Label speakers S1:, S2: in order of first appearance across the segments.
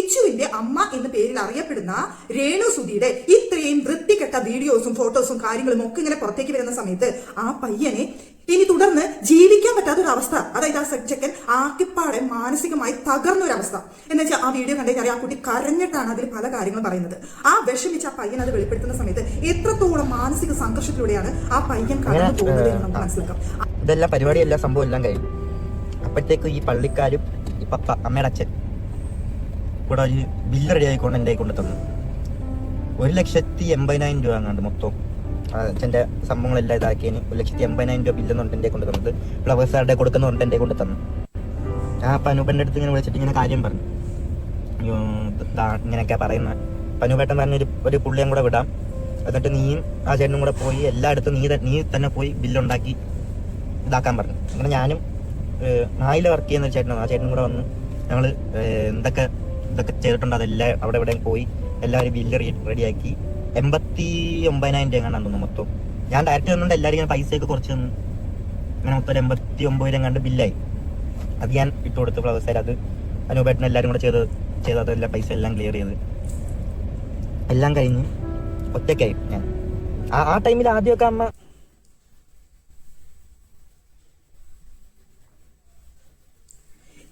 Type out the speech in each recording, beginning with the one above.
S1: കിച്ചുവിന്റെ അമ്മ എന്ന പേരിൽ അറിയപ്പെടുന്ന രേണു സുധിയുടെ ഇത്രയും വൃത്തികെട്ട വീഡിയോസും ഫോട്ടോസും കാര്യങ്ങളും ഒക്കെ ഇങ്ങനെ പുറത്തേക്ക് വരുന്ന സമയത്ത് ആ പയ്യനെ ഇനി തുടർന്ന് ജീവിക്കാൻ പറ്റാത്തൊരവസ്ഥ, അതായത് ആ ചെക്കൻ ആക്കിപ്പാടെ മാനസികമായി തകർന്നൊരവസ്ഥ എന്ന് വെച്ചാൽ ആ വീഡിയോ കണ്ടുകഴിഞ്ഞാൽ ആ കുട്ടി കരഞ്ഞിട്ടാണ് അതിൽ പല കാര്യങ്ങളും പറയുന്നത്. ആ വിഷമിച്ച് ആ പയ്യൻ അത് വെളിപ്പെടുത്തുന്ന സമയത്ത് എത്രത്തോളം മാനസിക സംഘർഷത്തിലൂടെയാണ് ആ പയ്യൻ കടന്നു പോകുന്നത് എന്ന് നമുക്ക് മനസ്സിലാക്കാം.
S2: ഇതെല്ലാം പരിപാടിയെല്ലാം സംഭവം എല്ലാം കഴിയും. അപ്പോഴത്തേക്ക് ഈ പള്ളിക്കാരും ഈ പപ്പ അമ്മയുടെ അച്ഛൻ കൂടെ ഒരു ബില്ല് റെഡി ആയിക്കൊണ്ട് എൻ്റെ കൊണ്ട് തന്നു. 1,80,000 രൂപ അങ്ങാണ്ട് മൊത്തം അച്ഛൻ്റെ സംഭവങ്ങളെല്ലാം ഇതാക്കിയതിന് 1,80,000 രൂപ ബില്ലെന്നുണ്ട് എൻ്റെ കൊണ്ട് തന്നത്. ഫ്ലവേഴ്സാരുടെ കൊടുക്കുന്നുണ്ട് എൻ്റെ കൊണ്ട് തന്നു. ആ പനൂപ്പൻ്റെ അടുത്ത് ഇങ്ങനെ വിളിച്ചിട്ട് ഇങ്ങനെ കാര്യം പറഞ്ഞു, ഇങ്ങനെയൊക്കെ പറയുന്ന പനൂപ്പേട്ടൻ പറഞ്ഞൊരു പുള്ളിയും കൂടെ വിടാം, എന്നിട്ട് നീയും ആ ചേട്ടനും കൂടെ പോയി എല്ലായിടത്തും നീ തന്നെ പോയി ബില്ലുണ്ടാക്കി ഇതാക്കാൻ പറഞ്ഞു. അങ്ങനെ ഞാനും നായില വർക്ക് ചെയ്യുന്ന ഒരു ചേട്ടനാണ്, ആ ചേട്ടനും കൂടെ വന്ന് ഞങ്ങൾ ഇതൊക്കെ ചെയ്തിട്ടുണ്ട്. അതെല്ലാം അവിടെ ഇവിടെ പോയി എല്ലാവരും ബില്ല് റെഡിയാക്കി 89,000 രൂപ കണ്ടു മൊത്തം. ഞാൻ ഡയറക്റ്റ് തന്നുകൊണ്ട് എല്ലാവരും ഇങ്ങനെ പൈസയൊക്കെ കുറച്ച് തന്നു. അങ്ങനെ മൊത്തം 89,000 കണ്ട് ബില്ലായി. അത് ഞാൻ ഇട്ട് കൊടുത്ത് ഫ്ലവേഴ്സാർ. അത് അനൂപേട്ടനും എല്ലാവരും കൂടെ ചെയ്തതെല്ലാം പൈസ എല്ലാം ക്ലിയർ ചെയ്ത് എല്ലാം കഴിഞ്ഞ് ഒറ്റയ്ക്കായി ഞാൻ. ആ ടൈമിൽ ആദ്യമൊക്കെ അമ്മ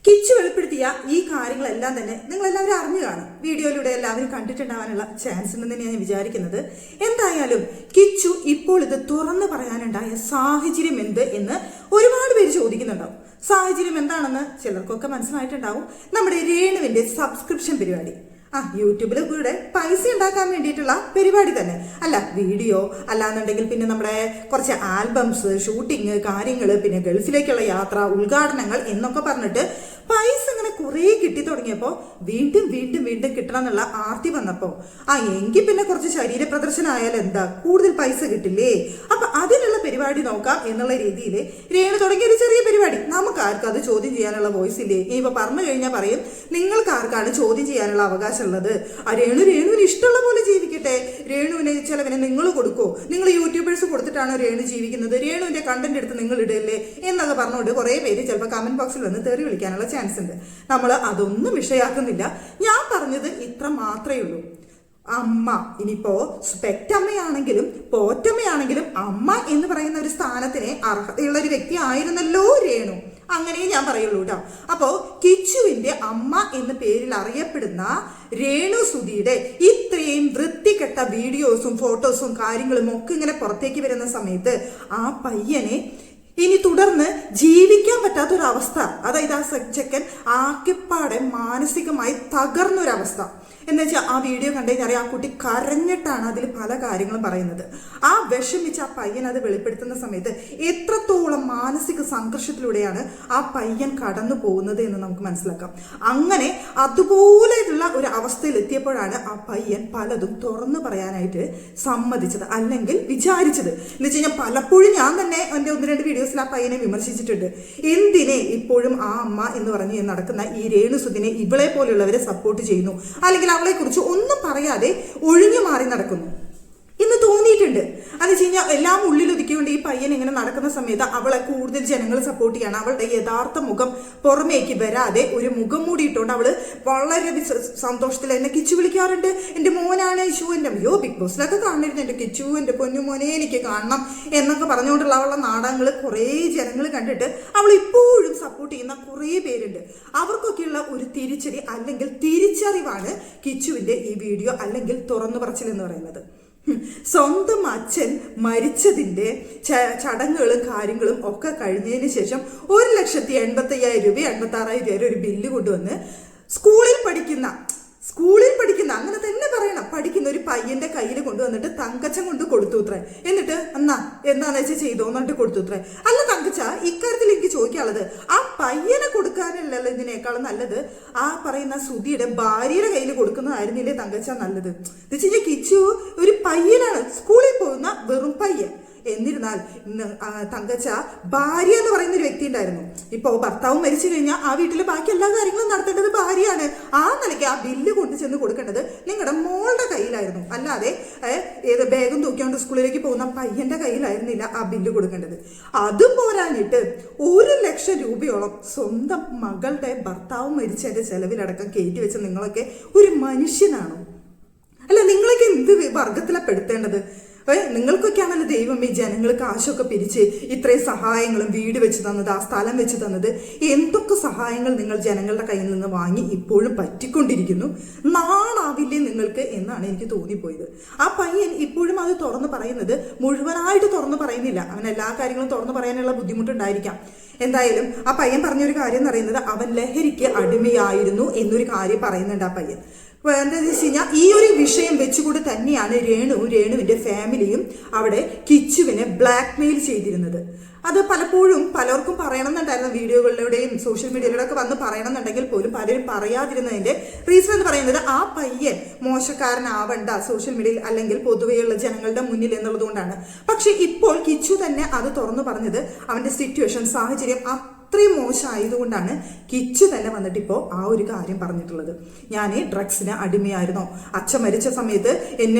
S1: കിച്ചു വെളിപ്പെടുത്തിയ ഈ കാര്യങ്ങളെല്ലാം തന്നെ നിങ്ങൾ എല്ലാവരും അറിഞ്ഞു കാണും, വീഡിയോയിലൂടെ എല്ലാവരും കണ്ടിട്ടുണ്ടാവാനുള്ള ചാൻസ് ഉണ്ടെന്ന് ഞാൻ വിചാരിക്കുന്നത്. എന്തായാലും കിച്ചു ഇപ്പോൾ ഇത് തുറന്നു പറയാനുണ്ടായ സാഹചര്യം എന്ത് എന്ന് ഒരുപാട് പേര് ചോദിക്കുന്നുണ്ടാവും. സാഹചര്യം എന്താണെന്ന് ചിലർക്കൊക്കെ മനസ്സിലായിട്ടുണ്ടാവും. നമ്മുടെ രേണുവിന്റെ സബ്സ്ക്രിപ്ഷൻ പരിപാടി, യൂട്യൂബിൽ കൂടെ പൈസ ഉണ്ടാക്കാൻ വേണ്ടിയിട്ടുള്ള പരിപാടി തന്നെ അല്ല, വീഡിയോ അല്ലാന്നുണ്ടെങ്കിൽ പിന്നെ നമ്മുടെ കുറച്ച് ആൽബംസ്, ഷൂട്ടിങ് കാര്യങ്ങൾ, പിന്നെ ഗൾഫിലേക്കുള്ള യാത്ര, ഉദ്ഘാടനങ്ങൾ എന്നൊക്കെ പറഞ്ഞിട്ട് പൈസ ഇങ്ങനെ കുറേ കിട്ടി തുടങ്ങിയപ്പോൾ വീണ്ടും വീണ്ടും വീണ്ടും കിട്ടണം എന്നുള്ള ആർത്തി വന്നപ്പോൾ എങ്കിൽ പിന്നെ കുറച്ച് ശരീര പ്രദർശനം ആയാലും എന്താ, കൂടുതൽ പൈസ കിട്ടില്ലേ, അപ്പൊ അതിനുള്ള പരിപാടി നോക്കാം എന്നുള്ള രീതിയിൽ രേണു തുടങ്ങിയ ഒരു ചെറിയ പരിപാടി. നമുക്ക് ആർക്കും അത് ചോദ്യം ചെയ്യാനുള്ള വോയിസ് ഇല്ലേ? ഇനിയിപ്പോൾ പറഞ്ഞു കഴിഞ്ഞാൽ പറയും നിങ്ങൾക്ക് ആർക്കാണ് ചോദ്യം ചെയ്യാനുള്ള അവകാശം ഉള്ളത്? രേണുവിന് ഇഷ്ടമുള്ള പോലെ ജീവിക്കട്ടെ, രേണുവിന് ചിലവിനെ നിങ്ങൾ കൊടുക്കോ, നിങ്ങൾ യൂട്യൂബേഴ്സ് കൊടുത്തിട്ടാണോ രേണു ജീവിക്കുന്നത്, രേണുവിന്റെ കണ്ടന്റ് എടുത്ത് നിങ്ങൾ ഇടല്ലേ എന്നൊക്കെ പറഞ്ഞുകൊണ്ട് കുറെ പേര് ചിലപ്പോൾ കമന്റ് ബോക്സിൽ വന്ന് തെറി വിളിക്കാനുള്ള ചാൻസ് ഉണ്ട്. നമ്മൾ അതൊന്നും വിഷയാക്കുന്നില്ല. ഞാൻ പറഞ്ഞത് ഇത്ര മാത്രമേ ഉള്ളൂ. അമ്മ, ഇനിയിപ്പോ പെറ്റമ്മയാണെങ്കിലും പോറ്റമ്മയാണെങ്കിലും അമ്മ എന്ന് പറയുന്ന ഒരു സ്ഥാനത്തിന് അർഹതയുള്ള ഒരു വ്യക്തി ആയിരുന്നല്ലോ രേണു. അങ്ങനെ ഞാൻ പറയുള്ളൂ കേട്ടോ. അപ്പോ കിച്ചുവിന്റെ അമ്മ എന്ന പേരിൽ അറിയപ്പെടുന്ന രേണു സുധിയുടെ ഇത്രയും വൃത്തികെട്ട വീഡിയോസും ഫോട്ടോസും കാര്യങ്ങളും ഒക്കെ ഇങ്ങനെ പുറത്തേക്ക് വരുന്ന സമയത്ത് ആ പയ്യനെ ഇനി തുടർന്ന് ജീവിക്കാൻ പറ്റാത്തൊരവസ്ഥ, അതായത് ആ ചെക്കൻ ആക്കിപ്പാടെ മാനസികമായി തകർന്നൊരവസ്ഥ എന്ന് വെച്ചാൽ ആ വീഡിയോ കണ്ടുകഴിഞ്ഞാൽ ആ കുട്ടി കരഞ്ഞിട്ടാണ് അതിൽ പല കാര്യങ്ങളും പറയുന്നത്. ആ വിഷമിച്ച് ആ പയ്യൻ അത് വെളിപ്പെടുത്തുന്ന സമയത്ത് എത്രത്തോളം മാനസിക സംഘർഷത്തിലൂടെയാണ് ആ പയ്യൻ കടന്നു പോകുന്നത് എന്ന് നമുക്ക് മനസ്സിലാക്കാം. അങ്ങനെ അതുപോലെയുള്ള ഒരു അവസ്ഥയിൽ എത്തിയപ്പോഴാണ് ആ പയ്യൻ പലതും തുറന്നു പറയാനായിട്ട് സമ്മതിച്ചത്, അല്ലെങ്കിൽ വിചാരിച്ചത്. എന്ന് വെച്ച് കഴിഞ്ഞാൽ പലപ്പോഴും ഞാൻ തന്നെ എൻ്റെ 1-2 വീഡിയോസിൽ ആ പയ്യനെ വിമർശിച്ചിട്ടുണ്ട്. എന്തിനെ ഇപ്പോഴും ആ അമ്മ എന്ന് പറഞ്ഞ് നടക്കുന്ന ഈ രേണു സുധിനെ ഇവളെ പോലെയുള്ളവരെ സപ്പോർട്ട് ചെയ്യുന്നു, അല്ലെങ്കിൽ അവളെ കുറിച്ച് ഒന്നും പറയാതെ ഒഴിഞ്ഞു മാറി നടക്കുന്നു എന്ന് തോന്നിയിട്ടുണ്ട്. അത് വെച്ച് കഴിഞ്ഞാൽ എല്ലാം ഉള്ളിലൊതുക്കിക്കൊണ്ട് ഈ പയ്യൻ ഇങ്ങനെ നടക്കുന്ന സമയത്ത് അവളെ കൂടുതൽ ജനങ്ങൾ സപ്പോർട്ട് ചെയ്യണം. അവളുടെ യഥാർത്ഥ മുഖം പുറമേക്ക് വരാതെ ഒരു മുഖം മൂടിയിട്ടുകൊണ്ട് അവള് വളരെ സന്തോഷത്തിൽ എന്നെ കിച്ചു വിളിക്കാറുണ്ട്. എൻ്റെ മോനാണ് ഇഷു, എൻ്റെ ബിഗ് ബോസിലൊക്കെ കാണുന്നിരുന്നു, എൻ്റെ കിച്ചു, എൻ്റെ പൊന്നു മോനെ എനിക്ക് കാണണം എന്നൊക്കെ പറഞ്ഞുകൊണ്ടുള്ള അവളുടെ നാടകങ്ങൾ കുറേ ജനങ്ങൾ കണ്ടിട്ട് അവൾ ഇപ്പോഴും സപ്പോർട്ട് ചെയ്യുന്ന കുറേ പേരുണ്ട്. അവർക്കൊക്കെയുള്ള ഒരു തിരിച്ചടി അല്ലെങ്കിൽ തിരിച്ചറിവാണ് കിച്ചുവിൻ്റെ ഈ വീഡിയോ അല്ലെങ്കിൽ തുറന്നു പറച്ചിൽ എന്ന് പറയുന്നത്. സ്വന്തം അച്ഛൻ മരിച്ചതിൻ്റെ ചടങ്ങുകളും കാര്യങ്ങളും ഒക്കെ കഴിഞ്ഞതിന് ശേഷം 1,85,000 രൂപ 86,000 ഒരു ബില്ല് കൊണ്ടുവന്ന് സ്കൂളിൽ പഠിക്കുന്ന അങ്ങനെ തന്നെ പറയണം, പഠിക്കുന്ന ഒരു പയ്യന്റെ കയ്യിൽ കൊണ്ടുവന്നിട്ട് തങ്കച്ചൻ കൊണ്ട് കൊടുത്തു അത്രേ. എന്നിട്ട് എന്താന്ന് വെച്ചാൽ ചെയ്തോ എന്നിട്ട് കൊടുത്തു അത്രേ. അല്ല തങ്കച്ച, ഇക്കാര്യത്തിൽ എനിക്ക് ചോദിക്കാനുള്ളത്, ആ പയ്യനെ കൊടുക്കാനല്ലല്ലോ ഇതിനേക്കാളും നല്ലത് ആ പറയുന്ന സുധിയുടെ ഭാര്യയുടെ കയ്യിൽ കൊടുക്കുന്നതായിരുന്നില്ലേ തങ്കച്ച നല്ലത്? എന്ന് വെച്ച് കഴിഞ്ഞാൽ കിച്ചു ഒരു പയ്യനാണ്, സ്കൂളിൽ പോകുന്ന വെറും പയ്യൻ. എന്നിരുന്നാൽ തങ്കച്ച ഭാര്യ എന്ന് പറയുന്ന ഒരു വ്യക്തി ഉണ്ടായിരുന്നു. ഇപ്പൊ ഭർത്താവ് മരിച്ചു കഴിഞ്ഞാൽ ആ വീട്ടിലെ ബാക്കി എല്ലാ കാര്യങ്ങളും നടത്തേണ്ടത് ഭാര്യയാണ്. ആ നിലയ്ക്ക് ആ ബില്ല് കൊണ്ടു ചെന്ന് കൊടുക്കേണ്ടത് നിങ്ങളുടെ മോളുടെ കയ്യിലായിരുന്നു. കയ്യിലായിരുന്നു, അല്ലാതെ ഏത് ബാഗും തൂക്കിക്കൊണ്ട് സ്കൂളിലേക്ക് പോകുന്ന പയ്യന്റെ കയ്യിലായിരുന്നില്ല ആ ബില്ല് കൊടുക്കേണ്ടത്. അതും പോരാഞ്ഞിട്ട് 1 ലക്ഷം രൂപയോളം സ്വന്തം മകളുടെ ഭർത്താവ് മരിച്ചതിന്റെ ചെലവിലടക്കം കയറ്റി വെച്ച നിങ്ങളൊക്കെ ഒരു മനുഷ്യനാണോ? അല്ല, നിങ്ങളൊക്കെ എന്ത് വർഗത്തിലാണ് പെടുത്തേണ്ടത്? നിങ്ങൾക്കൊക്കെയാണല്ലോ ദൈവം ഈ ജനങ്ങൾ കാശൊക്കെ പിരിച്ച് ഇത്രയും സഹായങ്ങളും വീട് വെച്ച് തന്നത്, ആ സ്ഥലം വെച്ച് തന്നത്, എന്തൊക്കെ സഹായങ്ങൾ നിങ്ങൾ ജനങ്ങളുടെ കയ്യിൽ നിന്ന് വാങ്ങി ഇപ്പോഴും പറ്റിക്കൊണ്ടിരിക്കുന്നു. നാണാവില്ലേ നിങ്ങൾക്ക് എന്നാണ് എനിക്ക് തോന്നിപ്പോയത്. ആ പയ്യൻ ഇപ്പോഴും അത് തുറന്നു പറയുന്നത് മുഴുവനായിട്ട് തുറന്നു പറയുന്നില്ല. അവൻ എല്ലാ കാര്യങ്ങളും തുറന്നു പറയാനുള്ള ബുദ്ധിമുട്ടുണ്ടായിരിക്കാം. എന്തായാലും ആ പയ്യൻ പറഞ്ഞൊരു കാര്യം എന്ന് പറയുന്നത് അവൻ ലഹരിക്ക് അടിമയായിരുന്നു എന്നൊരു കാര്യം പറയുന്നുണ്ട് ആ പയ്യൻ. എന്താണെന്ന് വെച്ച് കഴിഞ്ഞാൽ ഈ ഒരു വിഷയം വെച്ചുകൂടി തന്നെയാണ് രേണുവിന്റെ ഫാമിലിയും അവിടെ കിച്ചുവിനെ ബ്ലാക്ക് മെയിൽ ചെയ്തിരുന്നത്. അത് പലപ്പോഴും പലർക്കും പറയണമെന്നുണ്ടായിരുന്നു, വീഡിയോകളിലൂടെയും സോഷ്യൽ മീഡിയയിലൂടെ ഒക്കെ വന്ന് പറയണമെന്നുണ്ടെങ്കിൽ പോലും പലരും പറയാതിരുന്നതിന്റെ റീസൺ എന്ന് പറയുന്നത് ആ പയ്യൻ മോശക്കാരനാവണ്ട സോഷ്യൽ മീഡിയയിൽ അല്ലെങ്കിൽ പൊതുവെയുള്ള ജനങ്ങളുടെ മുന്നിൽ എന്നുള്ളത് കൊണ്ടാണ്. പക്ഷെ ഇപ്പോൾ കിച്ചു തന്നെ അത് തുറന്നു പറഞ്ഞത് അവന്റെ സിറ്റുവേഷൻ സാഹചര്യം അത്രയും മോശമായതുകൊണ്ടാണ് കിച്ചു തന്നെ വന്നിട്ട് ഇപ്പോൾ ആ ഒരു കാര്യം പറഞ്ഞിട്ടുള്ളത്. ഞാൻ ഡ്രഗ്സിന് അടിമയായിരുന്നോ? അച്ഛൻ മരിച്ച സമയത്ത്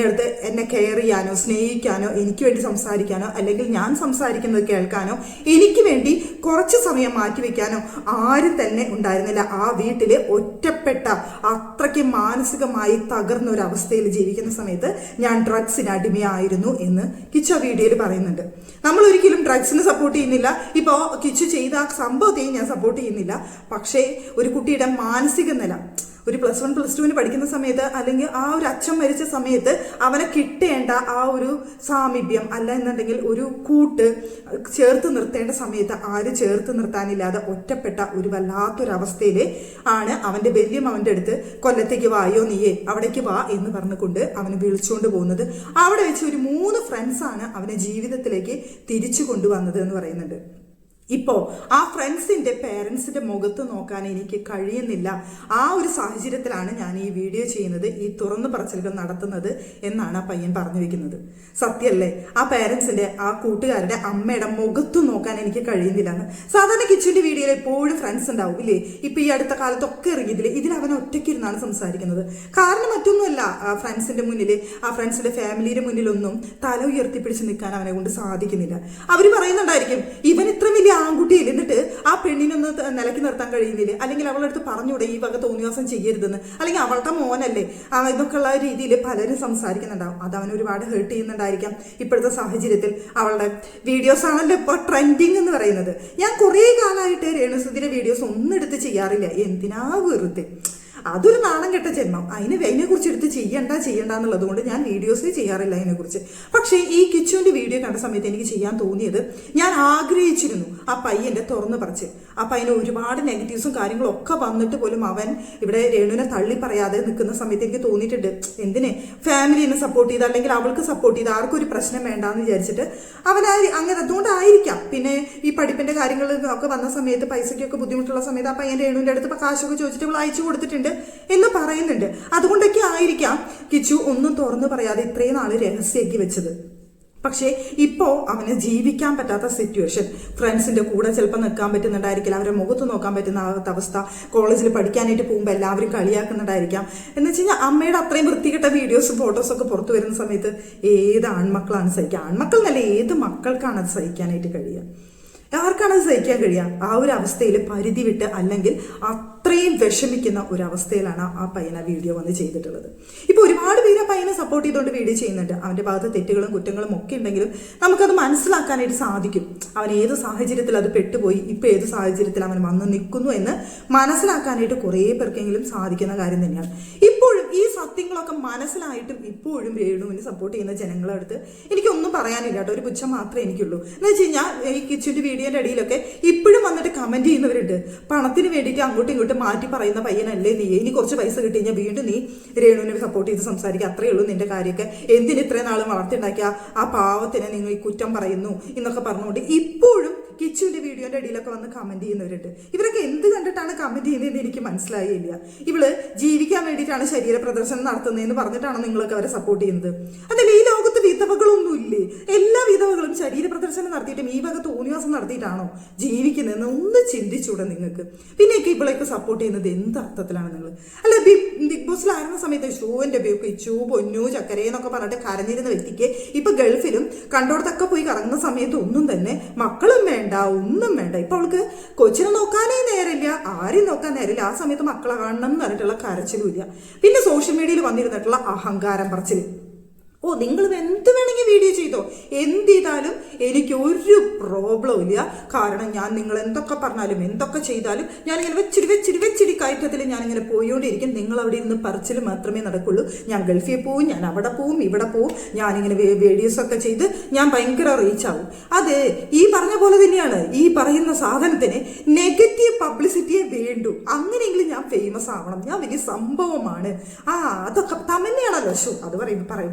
S1: എന്നെ കെയർ ചെയ്യാനോ സ്നേഹിക്കാനോ എനിക്ക് വേണ്ടി സംസാരിക്കാനോ അല്ലെങ്കിൽ ഞാൻ സംസാരിക്കുന്നത് കേൾക്കാനോ എനിക്ക് വേണ്ടി കുറച്ച് സമയം മാറ്റിവെക്കാനോ ആരും തന്നെ ഉണ്ടായിരുന്നില്ല. ആ വീട്ടില് ഒറ്റപ്പെട്ട അത്രയ്ക്ക് മാനസികമായി തകർന്ന ഒരു അവസ്ഥയിൽ ജീവിക്കുന്ന സമയത്ത് ഞാൻ ഡ്രഗ്സിന് അടിമയായിരുന്നു എന്ന് കിച്ചു ആ വീഡിയോയിൽ പറയുന്നുണ്ട്. നമ്മൾ ഒരിക്കലും ഡ്രഗ്സിന് സപ്പോർട്ട് ചെയ്യുന്നില്ല. ഇപ്പോൾ കിച്ചു ചെയ്ത ആ സംഭവത്തെയും ഞാൻ സപ്പോർട്ട് ചെയ്യുന്നില്ല. പക്ഷേ ഒരു കുട്ടിയുടെ മാനസിക നില ഒരു +1 +2 പഠിക്കുന്ന സമയത്ത് അല്ലെങ്കിൽ ആ ഒരു അച്ഛൻ മരിച്ച സമയത്ത് അവനെ കിട്ടേണ്ട ആ ഒരു സാമീപ്യം അല്ല എന്നുണ്ടെങ്കിൽ ഒരു കൂട്ട് ചേർത്ത് നിർത്തേണ്ട സമയത്ത് ആരും ചേർത്ത് നിർത്താനില്ലാതെ ഒറ്റപ്പെട്ട ഒരു വല്ലാത്തൊരവസ്ഥയിൽ ആണ് അവന്റെ വലിയ അവന്റെ അടുത്ത് കൊല്ലത്തേക്ക് വായോ നീയേ അവിടേക്ക് വാ എന്ന് പറഞ്ഞുകൊണ്ട് അവനെ വിളിച്ചുകൊണ്ട് പോകുന്നത്. അവിടെ വെച്ച് ഒരു 3 ഫ്രണ്ട്സാണ് അവനെ ജീവിതത്തിലേക്ക് തിരിച്ചു കൊണ്ടുവന്നത് എന്ന് പറയുന്നുണ്ട്. ഇപ്പോൾ ആ ഫ്രണ്ട്സിന്റെ പേരൻസിന്റെ മുഖത്ത് നോക്കാൻ എനിക്ക് കഴിയുന്നില്ല. ആ ഒരു സാഹചര്യത്തിലാണ് ഞാൻ ഈ വീഡിയോ ചെയ്യുന്നത്, ഈ തുറന്നു പറച്ചിലുകൾ നടത്തുന്നത് എന്നാണ് ആ പയ്യൻ പറഞ്ഞു വെക്കുന്നത്. സത്യമല്ലേ? ആ പേരൻസിന്റെ ആ കൂട്ടുകാരുടെ അമ്മയുടെ മുഖത്ത് നോക്കാൻ എനിക്ക് കഴിയുന്നില്ലെന്ന്. സാധാരണ കിച്ചുവിന്റെ വീഡിയോയിൽ എപ്പോഴും ഫ്രണ്ട്സ് ഉണ്ടാവും ഇല്ലേ? ഇപ്പൊ ഈ അടുത്ത കാലത്തൊക്കെ ഇറങ്ങിയതില് ഇതിൽ അവൻ ഒറ്റയ്ക്കിരുന്നാണ് സംസാരിക്കുന്നത്. കാരണം മറ്റൊന്നുമല്ല, ആ ഫ്രണ്ട്സിന്റെ മുന്നിൽ ആ ഫ്രണ്ട്സിന്റെ ഫാമിലിയുടെ മുന്നിലൊന്നും തല ഉയർത്തിപ്പിടിച്ച് നിൽക്കാൻ അവനെ കൊണ്ട് സാധിക്കുന്നില്ല. അവർ പറയുന്നുണ്ടായിരിക്കും ഇവൻ ഇത്ര വലിയ ആൺകുട്ടിയിൽ എന്നിട്ട് ആ പെണ്ണിനൊന്ന് നിലയ്ക്ക് നിർത്താൻ കഴിയുന്നില്ല, അല്ലെങ്കിൽ അവളുടെ അടുത്ത് പറഞ്ഞൂടെ ഈ വക തോന്നിവാസം ചെയ്യരുതെന്ന്, അല്ലെങ്കിൽ അവളുടെ മോനല്ലേ ഇതൊക്കെ ഉള്ള രീതിയിൽ പലരും സംസാരിക്കുന്നുണ്ടാവും. അത് അവൻ ഒരുപാട് ഹേർട്ട് ചെയ്യുന്നുണ്ടായിരിക്കാം. ഇപ്പോഴത്തെ സാഹചര്യത്തിൽ അവളുടെ വീഡിയോസ് ആണല്ലോ ഇപ്പോൾ ട്രെൻഡിങ് എന്ന് പറയുന്നത്. ഞാൻ കുറേ കാലമായിട്ട് രേണുസുധിയുടെ വീഡിയോസ് ഒന്നും എടുത്ത് ചെയ്യാറില്ല. എന്തിനാ വെറുതെ? അതൊരു നാണം കെട്ട ജന്മം. അതിനെക്കുറിച്ച് എടുത്ത് ചെയ്യണ്ട എന്നുള്ളത് കൊണ്ട് ഞാൻ വീഡിയോസേ ചെയ്യാറില്ല അതിനെക്കുറിച്ച്. പക്ഷേ ഈ കിച്ചുവിന്റെ വീഡിയോ കണ്ട സമയത്ത് എനിക്ക് ചെയ്യാൻ തോന്നിയത്, ഞാൻ ആഗ്രഹിച്ചിരുന്നു ആ പയ്യന്റെ തുറന്നു പറച്ച്. ആ പയ്യന് ഒരുപാട് നെഗറ്റീവ്സും കാര്യങ്ങളും ഒക്കെ വന്നിട്ട് പോലും അവൻ ഇവിടെ രേണുവിനെ തള്ളി പറയാതെ നിൽക്കുന്ന സമയത്ത് എനിക്ക് തോന്നിയിട്ടുണ്ട്, എന്തിനെ ഫാമിലിനെ സപ്പോർട്ട് ചെയ്ത് അല്ലെങ്കിൽ അവൾക്ക് സപ്പോർട്ട് ചെയ്ത് ആർക്കും ഒരു പ്രശ്നം വേണ്ടാന്ന് വിചാരിച്ചിട്ട് അങ്ങനെ അതുകൊണ്ടായിരിക്കാം. പിന്നെ ഈ പഠിപ്പിന്റെ കാര്യങ്ങൾ ഒക്കെ വന്ന സമയത്ത് പൈസയ്ക്കൊക്കെ ബുദ്ധിമുട്ടുള്ള സമയത്ത് ആ പയ്യൻ രേണുവിന്റെ അടുത്ത് കാശൊക്കെ ചോദിച്ചിട്ട് അവൾ അയച്ചു കൊടുത്തിട്ടുണ്ട് എന്ന് പറയുന്നുണ്ട്. അതുകൊണ്ടൊക്കെ ആയിരിക്കാം കിച്ചു ഒന്നും തുറന്നു പറയാതെ ഇത്രയും നാള് രഹസ്യമാക്കി വെച്ചത്. പക്ഷേ ഇപ്പോൾ അവന് ജീവിക്കാൻ പറ്റാത്ത സിറ്റുവേഷൻ, ഫ്രണ്ട്സിന്റെ കൂടെ ചിലപ്പോൾ നിൽക്കാൻ പറ്റുന്നുണ്ടായിരിക്കില്ല, അവരുടെ മുഖത്ത് നോക്കാൻ പറ്റുന്ന അവസ്ഥ, കോളേജിൽ പഠിക്കാനായിട്ട് പോകുമ്പോൾ എല്ലാവരും കളിയാക്കുന്നുണ്ടായിരിക്കാം. എന്ന് വെച്ച് കഴിഞ്ഞാൽ അമ്മയുടെ അത്രയും വൃത്തികെട്ട വീഡിയോസും ഫോട്ടോസൊക്കെ പുറത്തു വരുന്ന സമയത്ത് ഏത് ആൺമക്കളാണ് സഹിക്കുക? ആൺമക്കൾ എന്നല്ല, ഏത് മക്കൾക്കാണ് അത് സഹിക്കാനായിട്ട് കഴിയുക? ആർക്കാണ് അത് സഹിക്കാൻ കഴിയുക? ആ ഒരു അവസ്ഥയിൽ പരിധി വിട്ട് അല്ലെങ്കിൽ അത്രയും വിഷമിക്കുന്ന ഒരവസ്ഥയിലാണ് ആ പയ്യൻ ആ വീഡിയോ വന്ന് ചെയ്തിട്ടുള്ളത്. ഇപ്പോൾ ഒരുപാട് പേര് ആ പയ്യനെ സപ്പോർട്ട് ചെയ്തുകൊണ്ട് വീഡിയോ ചെയ്യുന്നുണ്ട്. അവൻ്റെ ഭാഗത്ത് തെറ്റുകളും കുറ്റങ്ങളും ഒക്കെ ഉണ്ടെങ്കിലും നമുക്കത് മനസ്സിലാക്കാനായിട്ട് സാധിക്കും. അവൻ ഏത് സാഹചര്യത്തിൽ അത് പെട്ടുപോയി, ഇപ്പോൾ ഏത് സാഹചര്യത്തിൽ അവൻ വന്ന് നിൽക്കുന്നു എന്ന് മനസ്സിലാക്കാനായിട്ട് കുറേ പേർക്കെങ്കിലും സാധിക്കുന്ന കാര്യം തന്നെയാണ്. ഇപ്പോഴും ഈ സത്യങ്ങളൊക്കെ മനസ്സിലായിട്ടും ഇപ്പോഴും രേണുവിനെ സപ്പോർട്ട് ചെയ്യുന്ന ജനങ്ങളുടെ അടുത്ത് എനിക്കൊന്നും പറയാനില്ല കേട്ടോ. ഒരു പുച്ഛം മാത്രമേ എനിക്കുള്ളൂ. എന്ന് വെച്ച് കഴിഞ്ഞാൽ ഈ കിച്ചുവിൻ്റെ വീഡിയോൻ്റെ അടിയിലൊക്കെ ഇപ്പോഴും വന്നിട്ട് കമൻറ്റ് ചെയ്യുന്നവരുണ്ട്, പണത്തിന് വേണ്ടിയിട്ട് അങ്ങോട്ടും ഇങ്ങോട്ടും മാറ്റി പറയുന്ന പയ്യനല്ലേ നീ, ഇനി കുറച്ച് പൈസ കിട്ടി കഴിഞ്ഞാൽ വീണ്ടും നീ രേണുവിനെ സപ്പോർട്ട് ചെയ്ത് സംസാരിക്കുക, അത്രയേ ഉള്ളൂ നിന്റെ കാര്യമൊക്കെ, എന്തിന് ഇത്രയും നാളും വളർത്തിണ്ടാക്കിയ ആ പാവത്തിനെ നിങ്ങൾ ഈ കുറ്റം പറയുന്നു എന്നൊക്കെ പറഞ്ഞുകൊണ്ട് ഇപ്പോഴും കിച്ചുവിന്റെ വീഡിയോന്റെ അടിയിലൊക്കെ വന്ന് കമന്റ് ചെയ്യുന്നവരുണ്ട്. ഇവരൊക്കെ എന്ത് കണ്ടിട്ടാണ് കമന്റ് ചെയ്യുന്നതെന്ന് എനിക്ക് മനസ്സിലായില്ല. ഇവള് ജീവിക്കാൻ വേണ്ടിയിട്ടാണ് ശരീര പ്രദർശനം നടത്തുന്നതെന്ന് പറഞ്ഞിട്ടാണോ നിങ്ങളൊക്കെ അവരെ സപ്പോർട്ട് ചെയ്യുന്നത്? അതല്ല, ഈ ലോകത്ത് വിധ വിധവകളൊന്നുമില്ലേ? എല്ലാ വിധവകളും ശരീര പ്രദർശനം നടത്തിയിട്ടും ഈ വക തോന്നിവാസം നടത്തിയിട്ടാണോ ജീവിക്കുന്നതെന്ന് ഒന്ന് ചിന്തിച്ചൂടെ നിങ്ങൾക്ക്? പിന്നെയൊക്കെ ഇവളെയൊക്കെ സപ്പോർട്ട് ചെയ്യുന്നത് എന്ത് അർത്ഥത്തിലാണ് നിങ്ങൾ? അല്ല, ബിഗ് ബോസിലായിരുന്ന സമയത്ത് ഷോന്റെ ഇച്ചു പൊന്നു ചക്കരയെന്നൊക്കെ പറഞ്ഞിട്ട് കരഞ്ഞിരുന്ന വ്യക്തിക്ക് ഇപ്പൊ ഗൾഫിലും കണ്ടോടത്തൊക്കെ പോയി കറങ്ങുന്ന സമയത്ത് ഒന്നും തന്നെ മക്കളും വേണ്ട, ഒന്നും വേണ്ട. ഇപ്പൊ അവൾക്ക് കൊച്ചിനെ നോക്കാനേ നേരമില്ല, ആരും നോക്കാൻ നേരമില്ല. ആ സമയത്ത് മക്കളെ കാണണം എന്ന് പറഞ്ഞിട്ടുള്ള കരച്ചിലും ഇല്ല. പിന്നെ സോഷ്യൽ മീഡിയയിൽ വന്നിരുന്നിട്ടുള്ള അഹങ്കാരം പറച്ചില്. ഓ, നിങ്ങൾ എന്ത് വേണമെങ്കിൽ വീഡിയോ ചെയ്തോ, എന്ത് ചെയ്താലും എനിക്ക് ഒരു പ്രോബ്ലം ഇല്ല. കാരണം ഞാൻ നിങ്ങൾ എന്തൊക്കെ പറഞ്ഞാലും എന്തൊക്കെ ചെയ്താലും ഞാനിങ്ങനെ വെച്ചിരി കയറ്റത്തിൽ ഞാനിങ്ങനെ പോയോണ്ടിരിക്കും. നിങ്ങൾ അവിടെ ഇരുന്ന് പറച്ചിൽ മാത്രമേ നടക്കുള്ളൂ. ഞാൻ ഗൾഫിൽ പോവും, ഞാൻ അവിടെ പോവും, ഇവിടെ പോവും, ഞാനിങ്ങനെ വീഡിയോസൊക്കെ ചെയ്ത് ഞാൻ ഭയങ്കര റീച്ച് ആവും. അത് ഈ പറഞ്ഞ പോലെ തന്നെയാണ്. ഈ പറയുന്ന സാധനത്തിന് നെഗറ്റീവ് പബ്ലിസിറ്റിയെ വേണ്ടു. അങ്ങനെയെങ്കിലും ഞാൻ ഫേമസ് ആവണം, ഞാൻ വലിയ സംഭവമാണ്. അതൊക്കെ തമന്നയാണല്ലോ. അത്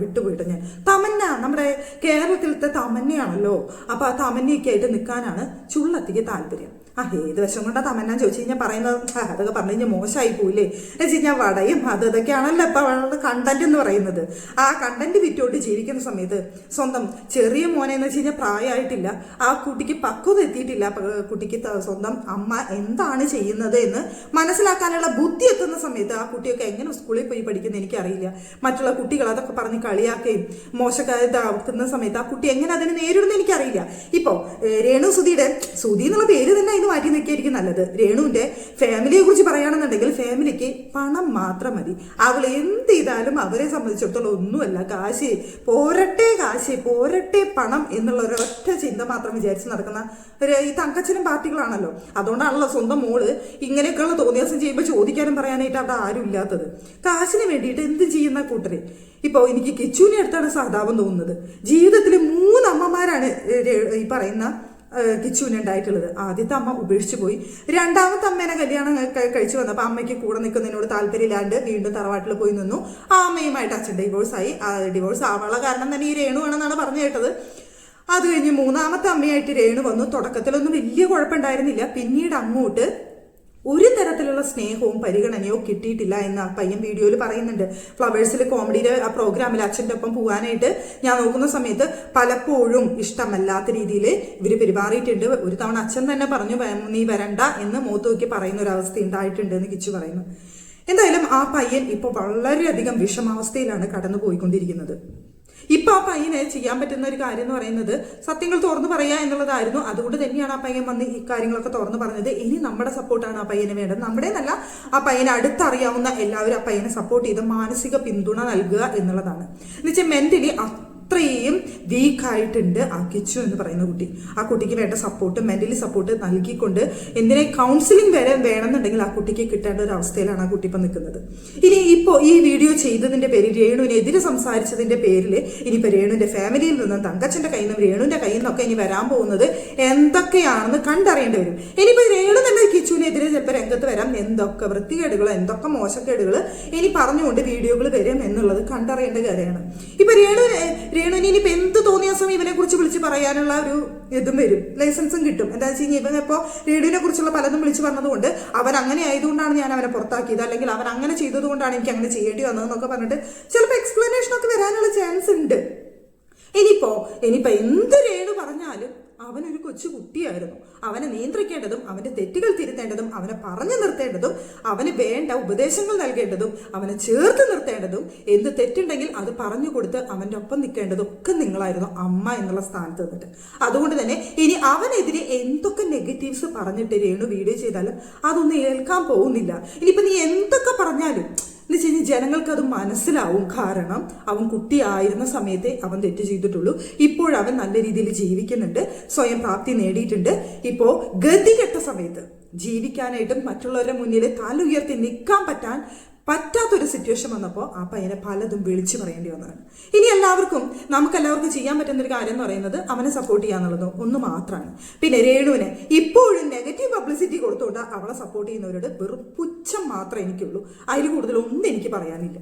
S1: വിട്ടുപോയിട്ട് ഞാൻ തമന്ന നമ്മുടെ കേരളത്തിലത്തെ തമന്നയാണല്ലോ. അപ്പൊ ആ തമന്നയൊക്കെ ആയിട്ട് നിൽക്കാനാണ് ചുള്ളത്തിക്ക് താല്പര്യം. ഏത് വശം കൊണ്ടാ തമന്ന ചോദിച്ചു കഴിഞ്ഞാൽ പറയുന്നത് അതൊക്കെ പറഞ്ഞു കഴിഞ്ഞാൽ മോശമായി പോയില്ലേ എന്ന് വെച്ച് കഴിഞ്ഞാൽ വടയും അതൊക്കെയാണല്ലോ ഇപ്പൊ അവളുടെ കണ്ടന്റ് എന്ന് പറയുന്നത്. ആ കണ്ടന്റ് വിറ്റോട്ട് ജീവിക്കുന്ന സമയത്ത് സ്വന്തം ചെറിയ മോനെ എന്ന് വെച്ച് കഴിഞ്ഞാൽ പ്രായമായിട്ടില്ല, ആ കുട്ടിക്ക് പക്വത എത്തിയിട്ടില്ല, കുട്ടിക്ക് സ്വന്തം അമ്മ എന്താണ് ചെയ്യുന്നത് എന്ന് മനസ്സിലാക്കാനുള്ള ബുദ്ധി എത്തുന്ന സമയത്ത് ആ കുട്ടിയൊക്കെ എങ്ങനെ സ്കൂളിൽ പോയി പഠിക്കുന്നത് എനിക്കറിയില്ല. മറ്റുള്ള കുട്ടികൾ അതൊക്കെ പറഞ്ഞ് കളിയാക്കുകയും മോശക്കാരാക്കുന്ന സമയത്ത് ആ കുട്ടി എങ്ങനെ അതിനെ നേരിടുന്നത് എനിക്കറിയില്ല. ഇപ്പോ രേണു സുധി എന്നുള്ള പേര് തന്നെ ഇത് മാറ്റി നിൽക്കുകയായിരിക്കും നല്ലത്. രേണുവിന്റെ ഫാമിലിയെ കുറിച്ച് പറയുകയാണെന്നുണ്ടെങ്കിൽ ഫാമിലിക്ക് പണം മാത്രം മതി. അവൾ എന്ത് ചെയ്താലും അവരെ സംബന്ധിച്ചിടത്തോളം ഒന്നുമല്ല. കാശ് പോരട്ടെ പണം എന്നുള്ള ഒരൊറ്റ ചിന്ത മാത്രം വിചാരിച്ച് നടക്കുന്ന ഈ തങ്കച്ചനും പാർട്ടികളാണല്ലോ. അതുകൊണ്ടാണല്ലോ സ്വന്തം മോള് ഇങ്ങനെയൊക്കെയുള്ള തോന്നിയാസം ചെയ്യുമ്പോൾ ചോദിക്കാനും പറയാനായിട്ട് അവിടെ ആരും ഇല്ലാത്തത്. കാശിന് വേണ്ടിയിട്ട് എന്ത് ചെയ്യുന്ന കൂട്ടര്. ഇപ്പോൾ എനിക്ക് കിച്ചുവിനെ അടുത്താണ് സഹതാപം തോന്നുന്നത്. ജീവിതത്തിൽ 3 അമ്മമാരാണ് ഈ പറയുന്ന കിച്ചുവിന് ഉണ്ടായിട്ടുള്ളത്. ആദ്യത്തെ അമ്മ ഉപേക്ഷിച്ചു പോയി. രണ്ടാമത്തെ അമ്മേനെ കല്യാണം കഴിച്ചു വന്നപ്പോൾ അമ്മയ്ക്ക് കൂടെ നിൽക്കുന്നതിനോട് താല്പര്യമില്ലാണ്ട് വീണ്ടും തറവാട്ടിൽ പോയി നിന്നു. ആ അമ്മയുമായിട്ട് അച്ഛൻ ഡിവോഴ്സായി. ഡിവോഴ്സ് ആവാനുള്ള കാരണം തന്നെ ഈ രേണു ആണെന്നാണ് പറഞ്ഞു കേട്ടത്. അത് കഴിഞ്ഞ് 3ാമത്തെ അമ്മയായിട്ട് രേണു വന്നു. തുടക്കത്തിലൊന്നും വലിയ കുഴപ്പമുണ്ടായിരുന്നില്ല. പിന്നീട് അങ്ങോട്ട് ഒരു തരത്തിലുള്ള സ്നേഹവും പരിഗണനയോ കിട്ടിയിട്ടില്ല എന്ന് ആ പയ്യൻ വീഡിയോയിൽ പറയുന്നുണ്ട്. ഫ്ലവേഴ്സിൽ കോമഡിയുടെ ആ പ്രോഗ്രാമിൽ അച്ഛൻ്റെ ഒപ്പം പോകാനായിട്ട് ഞാൻ നോക്കുന്ന സമയത്ത് പലപ്പോഴും ഇഷ്ടമല്ലാത്ത രീതിയിൽ ഇവർ പെരുമാറിയിട്ടുണ്ട്. ഒരു തവണ അച്ഛൻ തന്നെ പറഞ്ഞു നീ വരണ്ട എന്ന് മുഖത്ത് നോക്കി പറയുന്ന ഒരു അവസ്ഥ ഉണ്ടായിട്ടുണ്ട് എന്ന് കിച്ചു പറയുന്നു. എന്തായാലും ആ പയ്യൻ ഇപ്പോൾ വളരെയധികം വിഷമാവസ്ഥയിലാണ് കടന്നു പോയിക്കൊണ്ടിരിക്കുന്നത്. ഇപ്പൊ ആ പയ്യനെ ചെയ്യാൻ പറ്റുന്ന ഒരു കാര്യം എന്ന് പറയുന്നത് സത്യങ്ങൾ തുറന്നു പറയുക എന്നുള്ളതായിരുന്നു. അതുകൊണ്ട് തന്നെയാണ് ആ പയ്യൻ വന്ന് ഈ കാര്യങ്ങളൊക്കെ തുറന്നു പറഞ്ഞത്. ഇനി നമ്മുടെ സപ്പോർട്ടാണ് ആ പയ്യന് വേണ്ടത്. നമ്മുടെ എന്നല്ല, ആ പയ്യനെ അടുത്തറിയാവുന്ന എല്ലാവരും ആ പയ്യനെ സപ്പോർട്ട് ചെയ്ത് മാനസിക പിന്തുണ നൽകുക എന്നുള്ളതാണ്. എന്നുവെച്ചാൽ മെന്റലി അത്രയും വീക്കായിട്ടുണ്ട് ആ കിച്ചു എന്ന് പറയുന്ന കുട്ടി. ആ കുട്ടിക്ക് വേണ്ട സപ്പോർട്ട്, മെന്റലി സപ്പോർട്ട് നൽകിക്കൊണ്ട് എന്തിനെ കൗൺസിലിംഗ് വരെ വേണമെന്നുണ്ടെങ്കിൽ ആ കുട്ടിക്ക് കിട്ടേണ്ട ഒരു അവസ്ഥയിലാണ് ആ കുട്ടി ഇപ്പം നിൽക്കുന്നത്. ഇനി ഇപ്പോൾ ഈ വീഡിയോ ചെയ്തതിന്റെ പേരിൽ രേണുവിനെതിരെ സംസാരിച്ചതിന്റെ പേരിൽ ഇനിയിപ്പോൾ രേണുവിന്റെ ഫാമിലിയിൽ നിന്നും തങ്കച്ചന്റെ കയ്യിൽ നിന്നും രേണുവിന്റെ കയ്യിൽ നിന്നൊക്കെ ഇനി വരാൻ പോകുന്നത് എന്തൊക്കെയാണെന്ന് കണ്ടറിയേണ്ടി വരും. ഇനിയിപ്പോൾ രേണു തന്നെ കിച്ചുവിനെതിരെ ചിലപ്പോൾ രംഗത്ത് വരാം. എന്തൊക്കെ വൃത്തികേടുകൾ, എന്തൊക്കെ മോശക്കേടുകൾ ഇനി പറഞ്ഞുകൊണ്ട് വീഡിയോകൾ വരും എന്നുള്ളത് കണ്ടറിയേണ്ട കാര്യമാണ്. ഇപ്പൊ രേണുവിന് ഇനിയിപ്പോൾ എന്ത് തോന്നിയ സമയം ഇവനെ കുറിച്ച് വിളിച്ച് പറയാനുള്ള ഒരു ഇതും വരും, ലൈസൻസും കിട്ടും. എന്താ വെച്ച് കഴിഞ്ഞാൽ ഇവൻ ഇപ്പോൾ രേണുവിനെ കുറിച്ചുള്ള പലതും വിളിച്ച് പറഞ്ഞതുകൊണ്ട് അവൻ അങ്ങനെ ആയതുകൊണ്ടാണ് ഞാൻ അവനെ പുറത്താക്കിയത്, അല്ലെങ്കിൽ അവൻ അങ്ങനെ ചെയ്തതുകൊണ്ടാണ് എനിക്ക് അങ്ങനെ ചെയ്യേണ്ടി വന്നതെന്നൊക്കെ പറഞ്ഞിട്ട് ചിലപ്പോൾ എക്സ്പ്ലനേഷൻ ഒക്കെ വരാനുള്ള ചാൻസ് ഉണ്ട്. ഇനിയിപ്പോ എന്ത് രേണു പറഞ്ഞാലും അവനൊരു കൊച്ചു കുട്ടിയായിരുന്നു. അവനെ നിയന്ത്രിക്കേണ്ടതും അവന്റെ തെറ്റുകൾ തിരുത്തേണ്ടതും അവനെ പറഞ്ഞു നിർത്തേണ്ടതും അവന് വേണ്ട ഉപദേശങ്ങൾ നൽകേണ്ടതും അവനെ ചേർത്ത് നിർത്തേണ്ടതും എന്ത് തെറ്റുണ്ടെങ്കിൽ അത് പറഞ്ഞു കൊടുത്ത് അവന്റെ ഒപ്പം നിൽക്കേണ്ടതും ഒക്കെ നിങ്ങളായിരുന്നു അമ്മ എന്നുള്ള സ്ഥാനത്ത് നിന്നിട്ട്. അതുകൊണ്ട് തന്നെ ഇനി അവനെതിരെ എന്തൊക്കെ നെഗറ്റീവ്സ് പറഞ്ഞിട്ട് രേണു വീഡിയോ ചെയ്താലും അതൊന്നും ഏൽക്കാൻ പോകുന്നില്ല. ഇനിയിപ്പോൾ നീ എന്തൊക്കെ പറഞ്ഞാലും എന്ന് വെച്ച് കഴിഞ്ഞാൽ ജനങ്ങൾക്ക് അത് മനസ്സിലാവും. കാരണം അവൻ കുട്ടിയായിരുന്ന സമയത്തെ അവൻ തെറ്റ് ചെയ്തിട്ടുള്ളൂ. ഇപ്പോഴവൻ നല്ല രീതിയിൽ ജീവിക്കുന്നുണ്ട്, സ്വയം പ്രാപ്തി നേടിയിട്ടുണ്ട്. ഇപ്പോൾ ഗതികെട്ട സമയത്ത് ജീവിക്കാനായിട്ടും മറ്റുള്ളവരുടെ മുന്നിൽ തല ഉയർത്തി നിൽക്കാൻ പറ്റാത്തൊരു സിറ്റുവേഷൻ വന്നപ്പോൾ ആ പയ്യനെ പലതും വിളിച്ചു പറയേണ്ടി വന്നതാണ്. ഇനി നമുക്കെല്ലാവർക്കും ചെയ്യാൻ പറ്റുന്ന ഒരു കാര്യം എന്ന് പറയുന്നത് അവനെ സപ്പോർട്ട് ചെയ്യാന്നുള്ളത് ഒന്ന് മാത്രമാണ്. പിന്നെ രേണുവിനെ ഇപ്പോഴും നെഗറ്റീവ് പബ്ലിസിറ്റി കൊടുത്തുകൊണ്ട് അവളെ സപ്പോർട്ട് ചെയ്യുന്നവരോട് വെറും പുച്ഛം മാത്രമേ എനിക്കുള്ളൂ. അതിൽ കൂടുതലൊന്നും എനിക്ക് പറയാനില്ല.